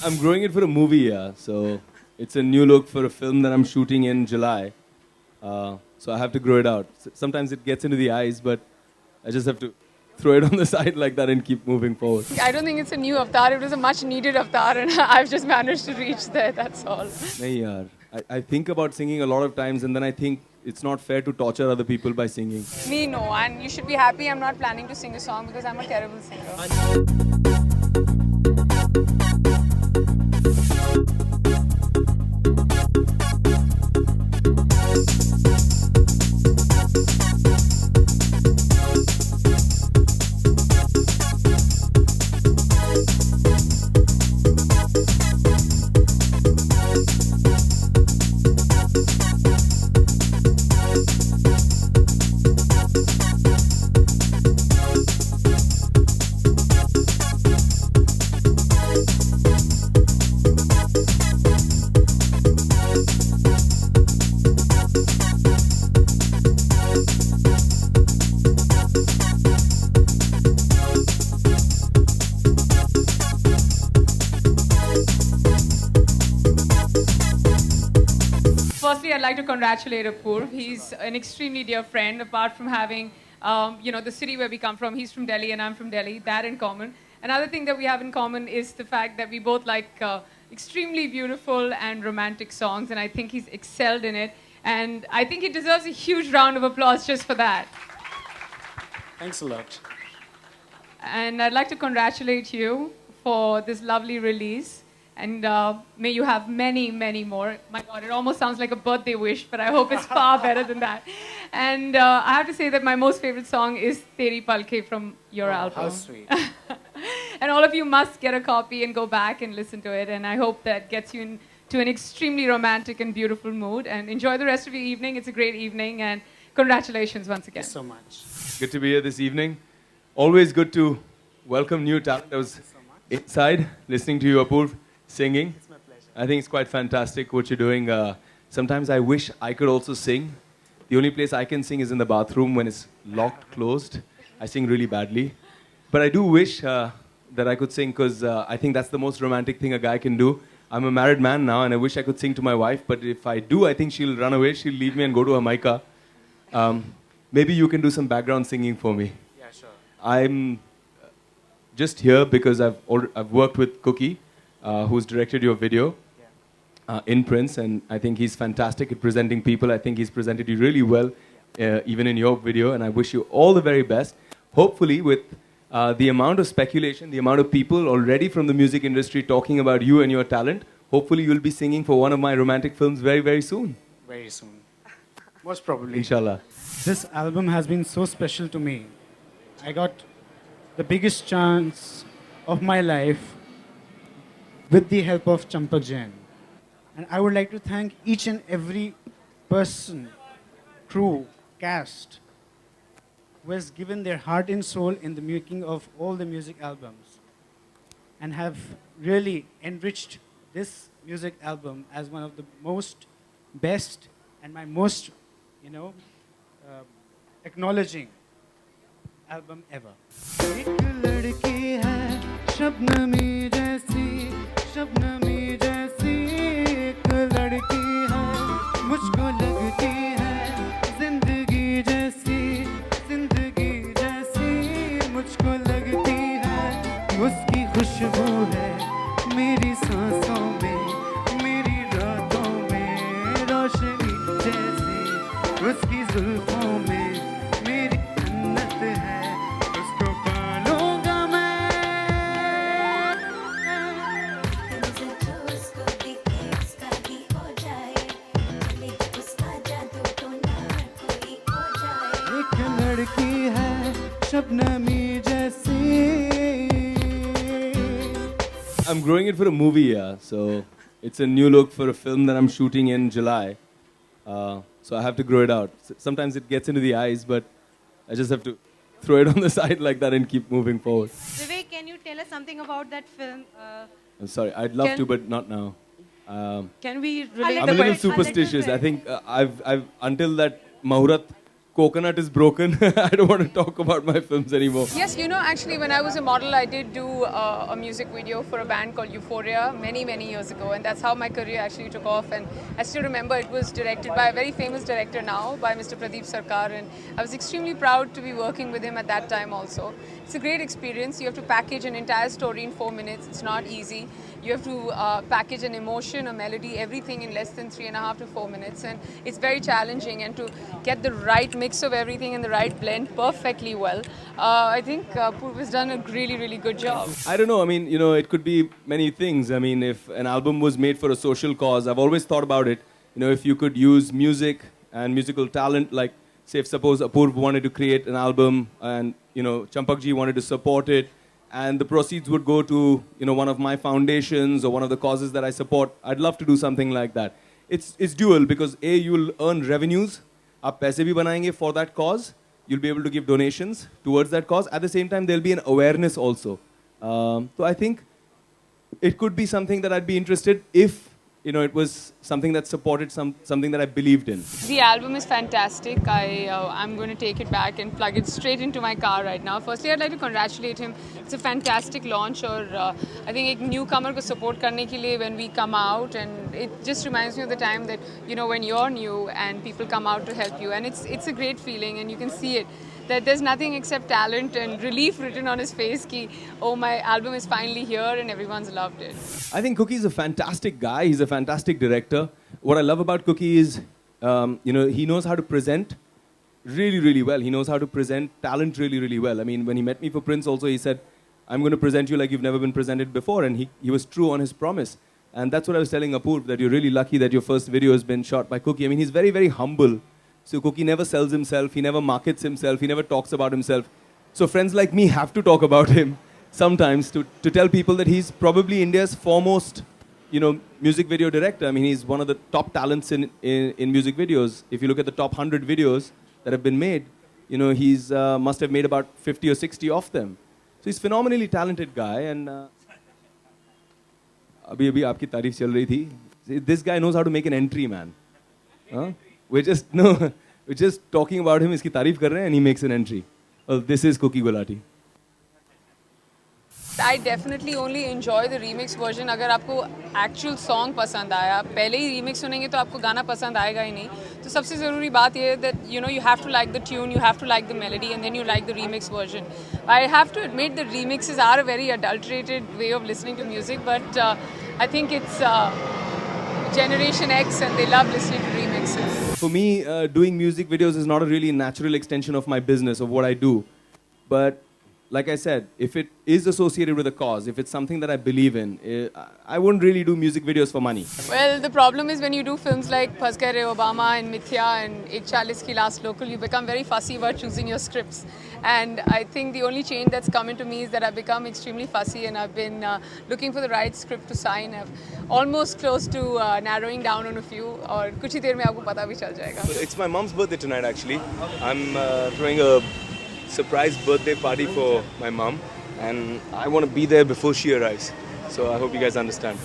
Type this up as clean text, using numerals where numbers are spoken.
I'm growing it for a movie, yeah. So it's a new look for a film that I'm shooting in July. So I have to grow it out. Sometimes it gets into the eyes, but I just have to throw it on the side like that and keep moving forward. I don't think it's a new avatar. It was a much needed avatar, and I've just managed to reach there. That's all. Nahi yaar. I think about singing a lot of times, and then I think it's not fair to torture other people by singing. Me, no. And you should be happy I'm not planning to sing a song because I'm a terrible singer. Firstly, I'd like to congratulate Apoorv. He's an extremely dear friend. Apart from having, the city where we come from, he's from Delhi and I'm from Delhi. That in common. Another thing that we have in common is the fact that we both like extremely beautiful and romantic songs, and I think he's excelled in it. And I think he deserves a huge round of applause just for that. Thanks a lot. And I'd like to congratulate you for this lovely release. And may you have many, many more. My God, it almost sounds like a birthday wish, but I hope it's far better than that. And I have to say that my most favorite song is Teri Palke from your album. How sweet. And all of you must get a copy and go back and listen to it. And I hope that gets you into an extremely romantic and beautiful mood. And enjoy the rest of your evening. It's a great evening. And congratulations once again. Thank you so much. Good to be here this evening. Always good to welcome new talent. I was inside listening to you, Apoorv, singing. It's my pleasure. I think it's quite fantastic what you're doing. Sometimes I wish I could also sing. The only place I can sing is in the bathroom when it's locked, closed. I sing really badly. But I do wish that I could sing because I think that's the most romantic thing a guy can do. I'm a married man now and I wish I could sing to my wife. But if I do, I think she'll run away. She'll leave me and go to Jamaica. Maybe you can do some background singing for me. Yeah, sure. I'm just here because I've worked with Cookie, who's directed your video in Prince, and I think he's fantastic at presenting people. I think he's presented you really well, even in your video, and I wish you all the very best. Hopefully, with the amount of speculation, the amount of people already from the music industry talking about you and your talent, hopefully you'll be singing for one of my romantic films very, very soon. Very soon. Most probably. Inshallah. This album has been so special to me. I got the biggest chance of my life with the help of Champak Jain. And I would like to thank each and every person, crew, cast, who has given their heart and soul in the making of all the music albums and have really enriched this music album as one of the most best and my most, acknowledging album ever. एक लड़की है शबनमी जैसी शबनमी जैसी एक लड़की है मुझको लगती है जिंदगी जैसी मुझको लगती है उसकी खुशबू है मेरी सांसों में मेरी रातों में रोशनी जैसी उसकी जुल्फों में मेरी जन्नत है उसको पालूंगा मैं उसको देखे उसका भी हो जाए चले उसका जादू तो ना कोई हो जाए एक लड़की है शबनमी जैसी I'm growing it for a movie, yeah. So it's a new look for a film that I'm shooting in July. So I have to grow it out. Sometimes it gets into the eyes, but I just have to throw it on the side like that and keep moving forward. Vivek, can you tell us something about that film? I'm sorry, I'd love to, but not now. Can we I'll relate let I'm the a little question- superstitious. I think I've until that Mahurat coconut is broken. I don't want to talk about my films anymore. Yes, you know, actually, when I was a model, I did do a music video for a band called Euphoria many, many years ago, and that's how my career actually took off. And I still remember it was directed by a very famous director now, by Mr. Pradeep Sarkar, and I was extremely proud to be working with him at that time also. It's a great experience. You have to package an entire story in 4 minutes. It's not easy. You have to package an emotion, a melody, everything in less than 3.5 to 4 minutes, and it's very challenging. And to get the right mix of everything and the right blend perfectly well, I think Purv has done a really, really good job. I don't know. I mean, you know, it could be many things. I mean, if an album was made for a social cause, I've always thought about it. You know, if you could use music and musical talent, like, say, if suppose Apurv wanted to create an album and, you know, Champakji wanted to support it, and the proceeds would go to, you know, one of my foundations or one of the causes that I support, I'd love to do something like that. It's dual because A, you'll earn revenues, आप पैसे भी बनाएंगे for that cause, you'll be able to give donations towards that cause. At the same time, there'll be an awareness also. So I think it could be something that I'd be interested if, you know, it was something that supported something that I believed in. The album is fantastic. I'm going to take it back and plug it straight into my car right now. Firstly, I'd like to congratulate him. It's a fantastic launch. Or I think a newcomer को support करने के लिए when we come out, and it just reminds me of the time that, you know, when you're new and people come out to help you, and it's a great feeling, and you can see it. That there's nothing except talent and relief written on his face ki, oh, my album is finally here and everyone's loved it. I think Cookie is a fantastic guy. He's a fantastic director. What I love about Cookie is, you know, he knows how to present really, really well. He knows how to present talent really, really well. I mean, when he met me for Prince also, he said, I'm going to present you like you've never been presented before. And he was true on his promise. And that's what I was telling Apurv, that you're really lucky that your first video has been shot by Cookie. I mean, he's very, very humble. So Cookie never sells himself, he never markets himself, he never talks about himself. So friends like me have to talk about him sometimes to tell people that he's probably India's foremost, you know, music video director. I mean, he's one of the top talents in music videos. If you look at the top 100 videos that have been made, you know, he's must have made about 50 or 60 of them. So he's a phenomenally talented guy, and abhi aapki tareef chal rahi thi. This guy knows how to make an entry, man. Huh? We're just talking about him, iski tareef kar rahe hain, and he makes an entry. Well, this is Cookie Gulati. I definitely only enjoy the remix version अगर आपको actual song पसंद आया. पहले ही remix सुनेंगे तो आपको गाना पसंद आएगा ही नहीं. तो सबसे ज़रूरी बात ये है that, you know, you have to like the tune, you have to like the melody, and then you like the remix version. I have to admit that remixes are a very adulterated way of listening to music, but I think it's Generation X and they love listening to remixes. For me, doing music videos is not a really natural extension of my business, of what I do. But like I said, if it is associated with a cause, if it's something that I believe in, I wouldn't really do music videos for money. Well, the problem is when you do films like Phas Gaye Re Obama and Mithya and Ek Chalis Ki Last Local, you become very fussy about choosing your scripts. And I think the only change that's come into me is that I've become extremely fussy, and I've been looking for the right script to sign. I'm almost close to narrowing down on a few, और कुछ ही देर में आपको पता भी चल जाएगा. It's my mom's birthday tonight, actually. I'm throwing a surprise birthday party for my mom, and I want to be there before she arrives. So I hope you guys understand.